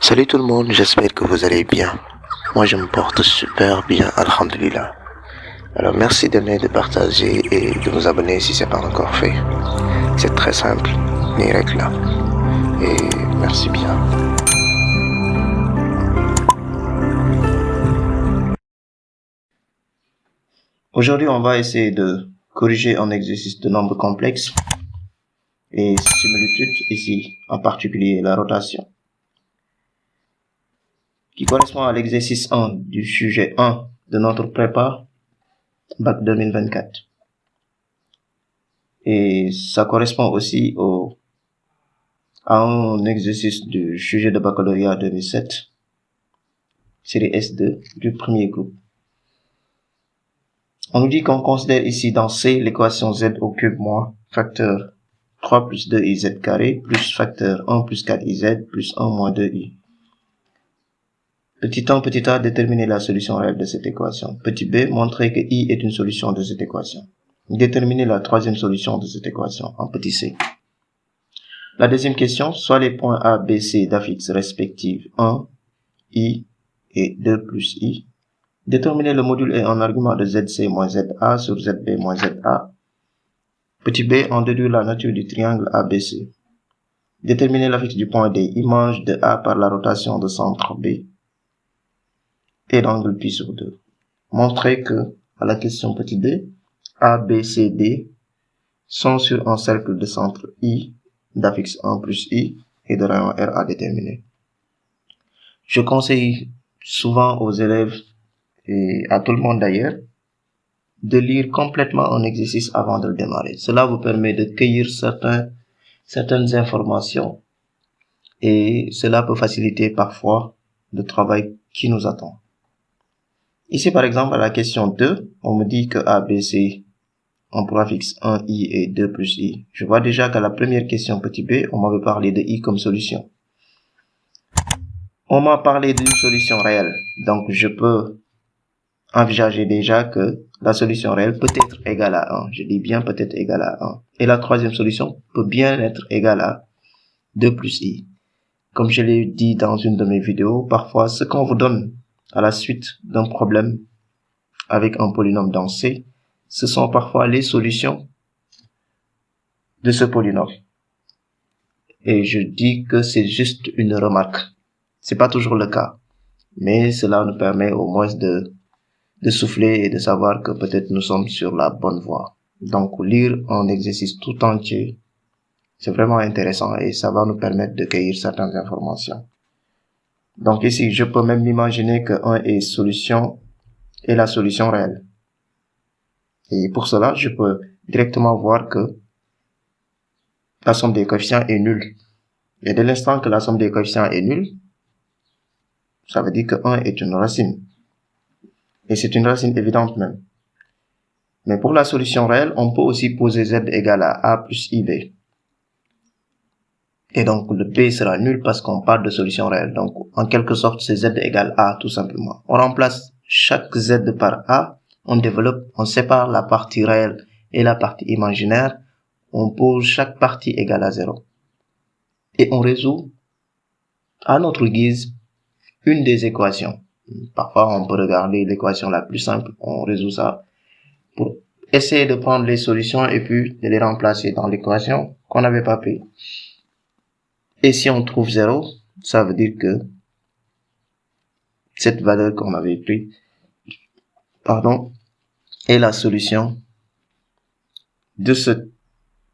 Salut tout le monde, j'espère que vous allez bien. Moi je me porte super bien, alhamdulillah. Alors merci d'aimer, de partager et de vous abonner si c'est pas encore fait. C'est très simple, ni règle là. Et merci bien. Aujourd'hui on va essayer de corriger un exercice de nombre complexe et similitude, ici en particulier la rotation, qui correspond à l'exercice 1 du sujet 1 de notre prépa Bac 2024. Et ça correspond aussi à un exercice du sujet de baccalauréat 2007, série S2 du premier groupe. On nous dit qu'on considère ici dans C l'équation z au cube moins facteur 3 plus 2iz carré plus facteur 1 plus 4iz plus 1 moins 2i. Petit 1, petit a, déterminer la solution réelle de cette équation. Petit b, montrer que i est une solution de cette équation. Déterminer la troisième solution de cette équation en petit c. La deuxième question, soit les points A, B, C d'affixes respectives 1, I et 2 plus I. Déterminer le module et un argument de ZC moins ZA sur ZB moins ZA. Petit b, en déduire la nature du triangle ABC. Déterminer l'affixe du point D, image de A par la rotation de centre B et l'angle pi sur 2. Montrer que, à la question petit b, A, B, C, D sont sur un cercle de centre I d'affixe 1 plus I et de rayon R à déterminer. Je conseille souvent aux élèves et à tout le monde d'ailleurs de lire complètement un exercice avant de le démarrer. Cela vous permet de cueillir certaines informations et cela peut faciliter parfois le travail qui nous attend. Ici par exemple à la question 2, on me dit que A, B, C ont pour affixe 1 I et 2 plus I. Je vois déjà qu'à la première question petit b, on m'avait parlé de I comme solution. On m'a parlé d'une solution réelle, donc je peux envisager déjà que la solution réelle peut être égale à 1. Je dis bien peut être égale à 1. Et la troisième solution peut bien être égale à 2 plus I. Comme je l'ai dit dans une de mes vidéos, parfois ce qu'on vous donne à la suite d'un problème avec un polynôme dans C, ce sont parfois les solutions de ce polynôme. Et je dis que c'est juste une remarque. C'est pas toujours le cas. Mais cela nous permet au moins de souffler et de savoir que peut-être nous sommes sur la bonne voie. Donc, lire un exercice tout entier, c'est vraiment intéressant et ça va nous permettre de cueillir certaines informations. Donc ici, je peux même imaginer que 1 est la solution réelle. Et pour cela, je peux directement voir que la somme des coefficients est nulle. Et dès l'instant que la somme des coefficients est nulle, ça veut dire que 1 est une racine. Et c'est une racine évidente même. Mais pour la solution réelle, on peut aussi poser z égale à a plus ib. Et donc le b sera nul parce qu'on parle de solution réelle. Donc en quelque sorte, c'est z égale a tout simplement. On remplace chaque z par a, on développe, on sépare la partie réelle et la partie imaginaire, on pose chaque partie égale à 0. Et on résout à notre guise une des équations. Parfois on peut regarder l'équation la plus simple, on résout ça pour essayer de prendre les solutions et puis de les remplacer dans l'équation qu'on n'avait pas pris. Et si on trouve 0, ça veut dire que cette valeur qu'on avait prise, est la solution de ce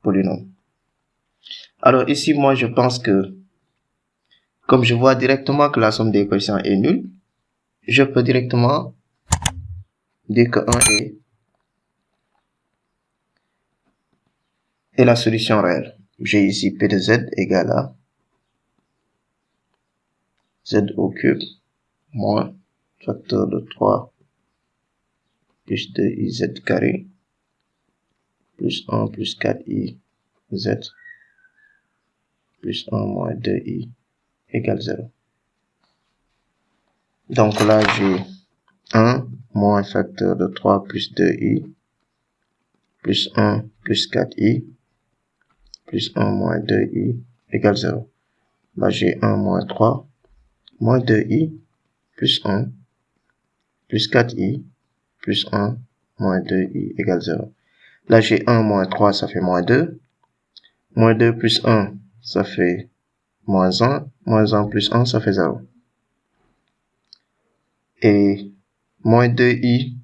polynôme. Alors ici, moi, je pense que, comme je vois directement que la somme des coefficients est nulle, je peux directement dire que 1 est la solution réelle. J'ai ici P de Z égale à Z au cube moins facteur de 3 plus 2iz carré plus 1 plus 4iz plus 1 moins 2i égale 0. Donc là, j'ai 1 moins facteur de 3 plus 2i plus 1 plus 4i plus 1 moins 2i égale 0. Là, j'ai 1 moins 3, moins 2i, plus 1, plus 4i, plus 1, moins 2i égale 0. Là, j'ai 1 moins 3, ça fait moins 2. Moins 2 plus 1, ça fait moins 1. Moins 1 plus 1, ça fait 0. Et moins 2i,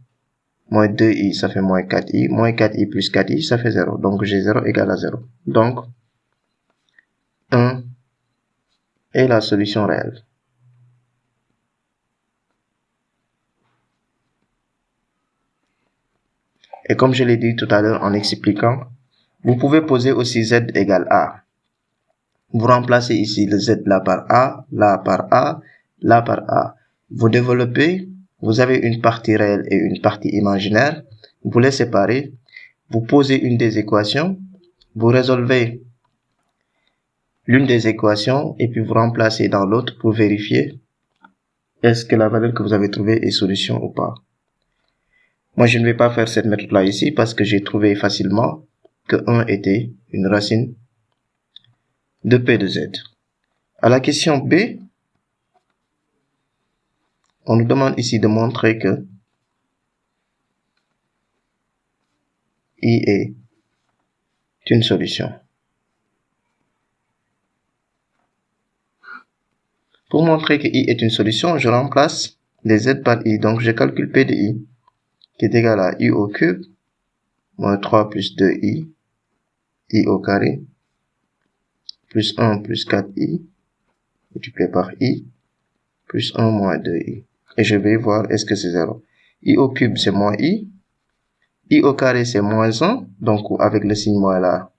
ça fait moins 4i. Moins 4i plus 4i, ça fait 0. Donc, j'ai 0 égale à 0. Donc, 1 est la solution réelle. Et comme je l'ai dit tout à l'heure en expliquant, vous pouvez poser aussi z égale a. Vous remplacez ici le z là par a, là par a, là par a. Vous développez, vous avez une partie réelle et une partie imaginaire. Vous les séparez, vous posez une des équations, vous résolvez l'une des équations et puis vous remplacez dans l'autre pour vérifier est-ce que la valeur que vous avez trouvée est solution ou pas. Moi, je ne vais pas faire cette méthode-là ici parce que j'ai trouvé facilement que 1 était une racine de P de Z. À la question B, on nous demande ici de montrer que I est une solution. Pour montrer que I est une solution, je remplace les Z par I. Donc, je calcule P de I, qui est égal à I au cube, moins 3 plus 2I, I au carré, plus 1 plus 4I, multiplié par I, plus 1 moins 2I. Et je vais voir est-ce que c'est 0. I au cube, c'est moins I. I au carré, c'est moins 1. Donc, avec le signe moins là,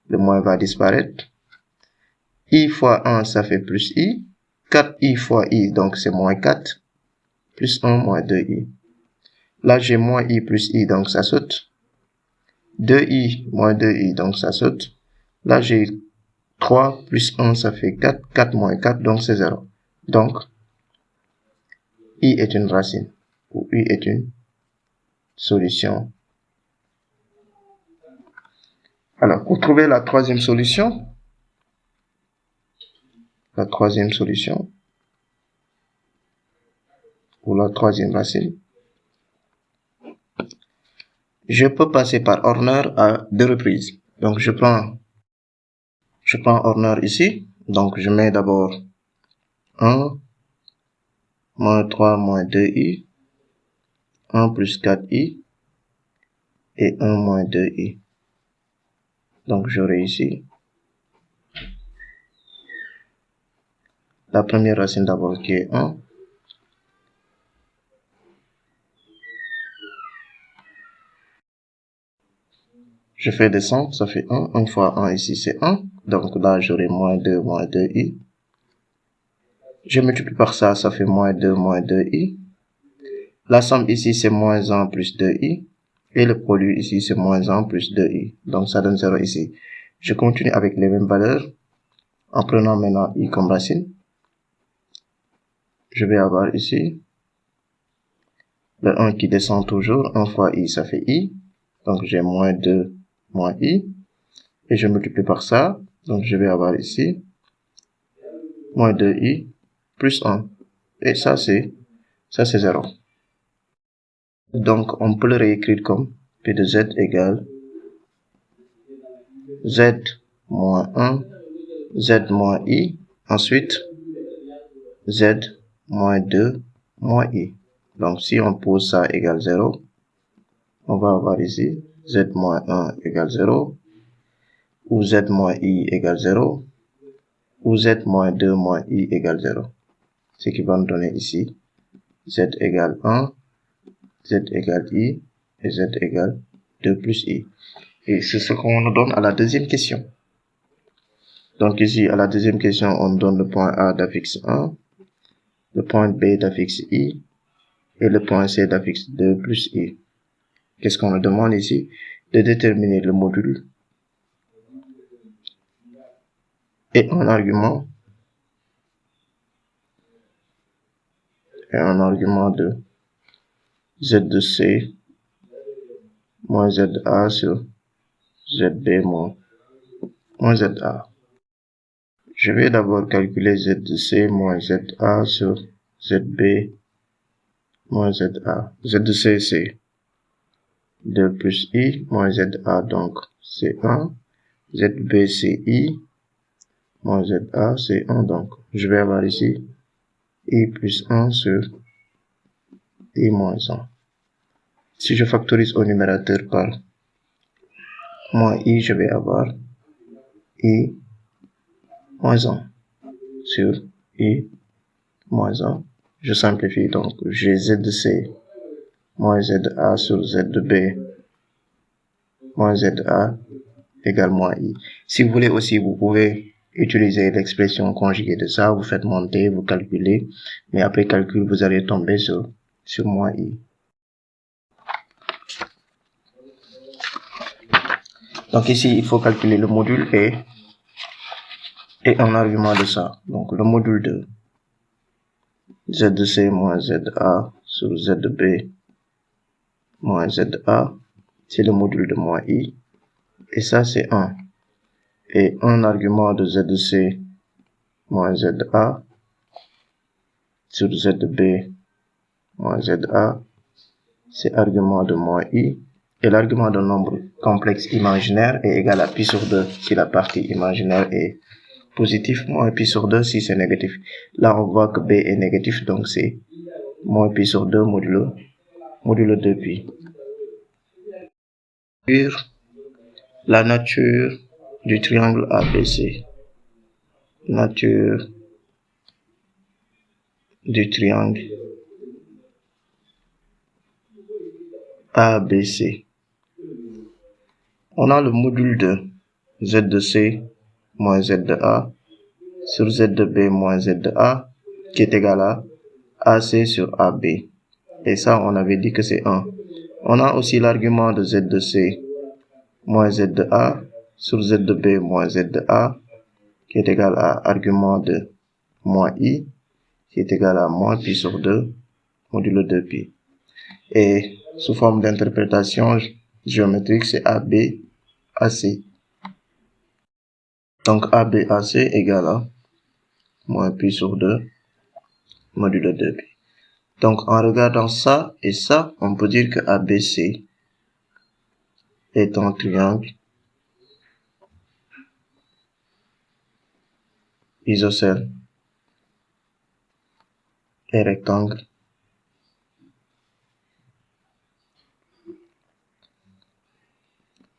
le moins va disparaître. I fois 1, ça fait plus I. 4I fois I, donc c'est moins 4. Plus 1 moins 2I. Là, j'ai moins I plus I, donc ça saute. 2I moins 2I, donc ça saute. Là, j'ai 3 plus 1, ça fait 4. 4 moins 4, donc c'est 0. Donc, I est une racine, ou I est une solution. Alors, pour trouver la troisième solution, ou la troisième racine, je peux passer par Horner à 2 reprises. Donc, je prends Horner ici. Donc, je mets d'abord 1, moins 3, moins 2i, 1 plus 4i, et 1 moins 2i. Donc, j'aurai ici la première racine d'abord qui est 1. Je fais descendre, ça fait 1. 1 fois 1 ici, c'est 1. Donc là, j'aurai moins 2, moins 2i. Je multiplie par ça, ça fait moins 2, moins 2i. La somme ici, c'est moins 1 plus 2i. Et le produit ici, c'est moins 1 plus 2i. Donc, ça donne 0 ici. Je continue avec les mêmes valeurs en prenant maintenant i comme racine. Je vais avoir ici le 1 qui descend toujours. 1 fois i, ça fait i. Donc, j'ai moins 2, moins i. Et je multiplie par ça. Donc, je vais avoir ici moins 2i plus 1. Et ça, c'est 0. Donc, on peut le réécrire comme P de Z égale Z moins 1, Z moins I, ensuite Z moins 2 moins I. Donc, si on pose ça égale 0, on va avoir ici Z moins 1 égale 0, ou Z moins I égale 0, ou Z moins 2 moins I égale 0. Ce qui va nous donner ici Z égale 1, Z égale I, et Z égale 2 plus I. Et c'est ce qu'on nous donne à la deuxième question. Donc ici, à la deuxième question, on nous donne le point A d'affixe 1, le point B d'affixe I, et le point C d'affixe 2 plus I. Qu'est-ce qu'on nous demande ici? De déterminer le module et un argument de Z de C moins ZA sur ZB moins ZA. Je vais d'abord calculer Z de C moins ZA sur ZB moins ZA. Z de C, c'est 2 plus I moins ZA, donc c'est 1. ZB, c'est I moins ZA, c'est 1. Donc, je vais avoir ici I plus 1 sur I moins 1. Si je factorise au numérateur par moins I, je vais avoir I moins 1 sur I moins 1. Je simplifie, donc j'ai Z de C moins ZA sur Z de B moins ZA égale moins I. Si vous voulez aussi, vous pouvez utiliser l'expression conjuguée de ça, vous faites monter, vous calculez, mais après calcul, vous allez tomber sur moins I. Donc ici, il faut calculer le module et un argument de ça. Donc le module de Z de C moins ZA sur Z de B moins ZA, c'est le module de moins I. Et ça, c'est 1. Et un argument de Z de C moins ZA sur Z de B moins ZA, c'est argument de moins I. Et l'argument d'un nombre complexe imaginaire est égal à pi sur 2 si la partie imaginaire est positive, moins pi sur 2 si c'est négatif. Là, on voit que B est négatif, donc c'est moins pi sur 2 modulo 2pi. La nature du triangle ABC. Nature du triangle ABC. On a le module de Z de C moins Z de A sur Z de B moins Z de A qui est égal à AC sur AB. Et ça, on avait dit que c'est 1. On a aussi l'argument de Z de C moins Z de A sur Z de B moins Z de A qui est égal à argument de moins I qui est égal à moins pi sur 2 modulo 2pi. Et sous forme d'interprétation géométrique, c'est AB AC. Donc AB AC égale à moins pi sur 2 modulo 2pi. Donc en regardant ça et ça, on peut dire que ABC est un triangle isocèle et rectangle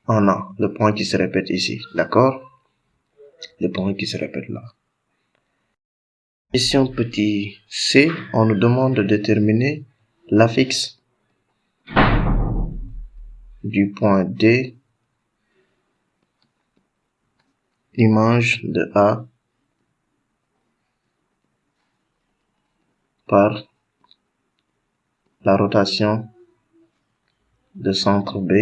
en A. Le point qui se répète ici, d'accord? Le point qui se répète là. Question petit c, on nous demande de déterminer l'affixe du point D, image de A par la rotation de centre B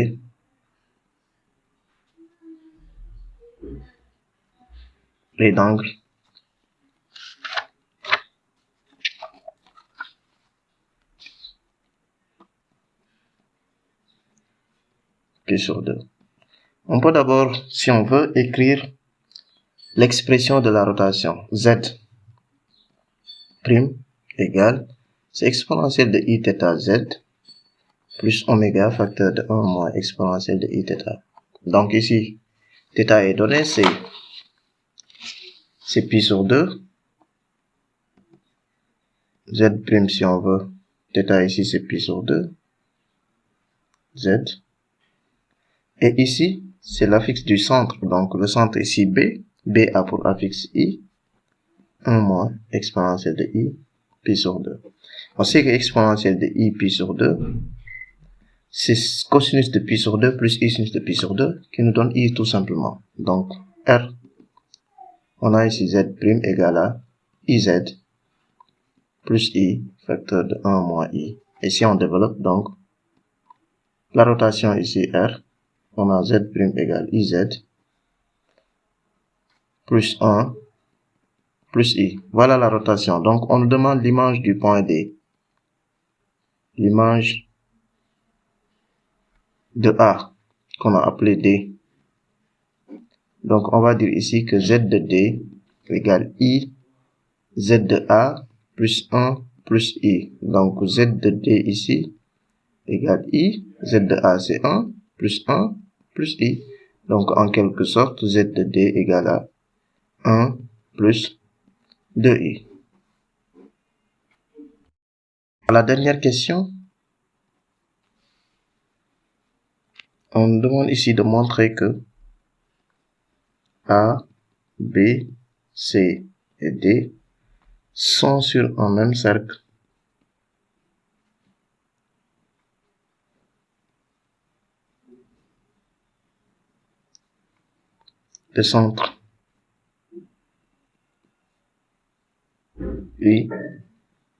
et d'angle pi sur 2. On peut d'abord, si on veut, écrire l'expression de la rotation. Z prime égale, c'est exponentielle de I θ Z plus oméga facteur de 1 moins exponentielle de I θ. Donc ici, θ est donné, c'est pi sur 2. Z prime si on veut. θ ici, c'est pi sur 2. Z. Et ici, c'est l'affixe du centre. Donc le centre ici B. B a pour affixe I. 1 moins exponentielle de I pi sur 2. On sait que exponentielle de I pi sur 2, c'est cosinus de pi sur 2 plus I sinus de pi sur 2 qui nous donne I tout simplement. Donc R, on a ici Z prime égale à IZ plus I facteur de 1 moins I. Et si on développe donc la rotation ici R, on a Z prime égale IZ plus 1 plus I. Voilà la rotation. Donc on nous demande l'image du point D. L'image de A qu'on a appelé D. Donc on va dire ici que Z de D égale I Z de A plus 1 plus I. Donc Z de D ici égale I. Z de A c'est 1 plus 1 plus I. Donc en quelque sorte Z de D égale à 1 plus 2I. La dernière question, on demande ici de montrer que A, B, C et D sont sur un même cercle de centre I,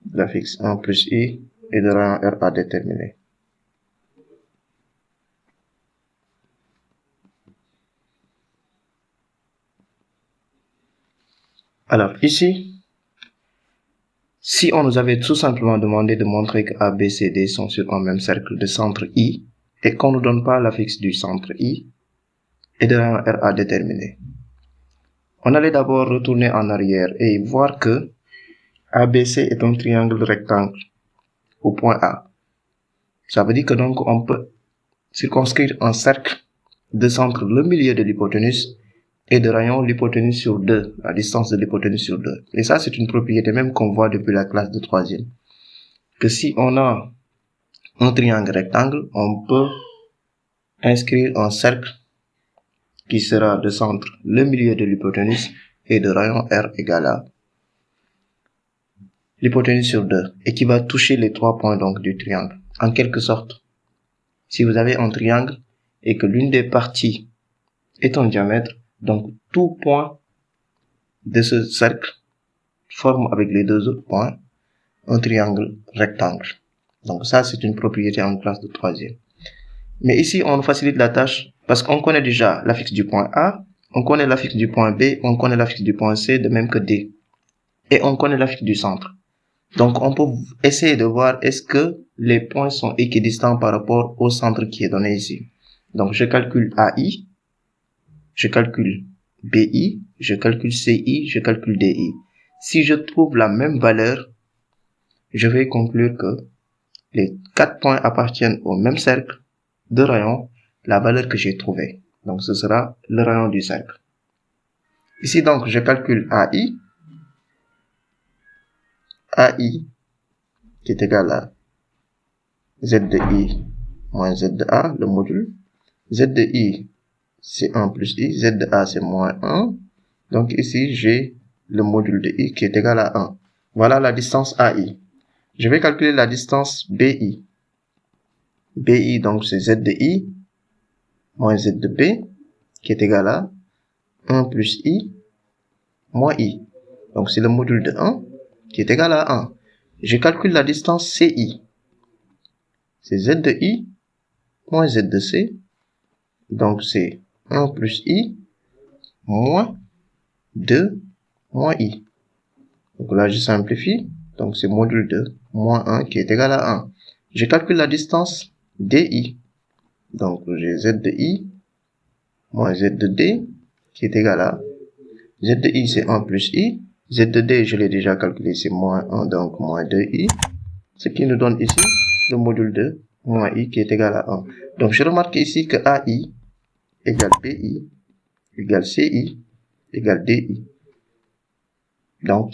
graphique 1 plus I et de rayon R à déterminer. Alors ici, si on nous avait tout simplement demandé de montrer que A, B, C, D sont sur un même cercle de centre I et qu'on ne nous donne pas l'affixe du centre I et de rayon R à déterminer, on allait d'abord retourner en arrière et voir que ABC est un triangle rectangle au point A. Ça veut dire que donc on peut circonscrire un cercle de centre le milieu de l'hypoténuse et de rayon l'hypoténuse sur 2, la distance de l'hypoténuse sur 2. Et ça, c'est une propriété même qu'on voit depuis la classe de 3e. Que si on a un triangle rectangle, on peut inscrire un cercle qui sera de centre le milieu de l'hypoténuse et de rayon R égale à l'hypoténuse sur 2 et qui va toucher les 3 points donc du triangle. En quelque sorte, si vous avez un triangle et que l'une des parties est un diamètre, donc tout point de ce cercle forme avec les deux autres points un triangle rectangle. Donc ça, c'est une propriété en classe de 3e. Mais ici, on facilite la tâche parce qu'on connaît déjà l'affixe du point A, on connaît l'affixe du point B, on connaît l'affixe du point C, de même que D. Et on connaît l'affixe du centre. Donc, on peut essayer de voir est-ce que les points sont équidistants par rapport au centre qui est donné ici. Donc, je calcule AI, je calcule BI, je calcule CI, je calcule DI. Si je trouve la même valeur, je vais conclure que les 4 points appartiennent au même cercle de rayon, la valeur que j'ai trouvée. Donc, ce sera le rayon du cercle. Ici, donc, je calcule AI qui est égal à Z de I moins Z de A, le module. Z de I, c'est 1 plus I. Z de A, c'est moins 1. Donc ici, j'ai le module de I qui est égal à 1. Voilà la distance AI. Je vais calculer la distance BI. BI, donc c'est Z de I moins Z de B qui est égal à 1 plus I moins I. Donc c'est le module de 1 qui est égal à 1. Je calcule la distance CI. C'est Z de I moins Z de C. Donc c'est 1 plus I moins 2 moins I. Donc là je simplifie. Donc c'est module de moins 1 qui est égal à 1. Je calcule la distance DI. Donc j'ai Z de I moins Z de D qui est égal à Z de I c'est 1 plus I. Z de D je l'ai déjà calculé, c'est moins 1 donc moins 2I. Ce qui nous donne ici le module de moins I qui est égal à 1. Donc je remarque ici que AI égale BI égale CI égale DI. Donc,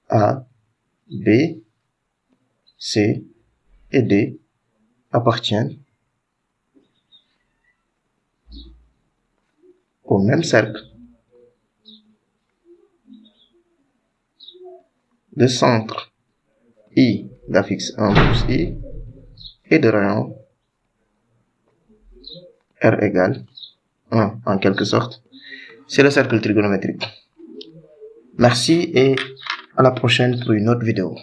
A, B, C et D appartiennent au même cercle de centre I d'affixe 1 plus I et de rayon R égale 1 en quelque sorte. C'est le cercle trigonométrique. Merci et à la prochaine pour une autre vidéo.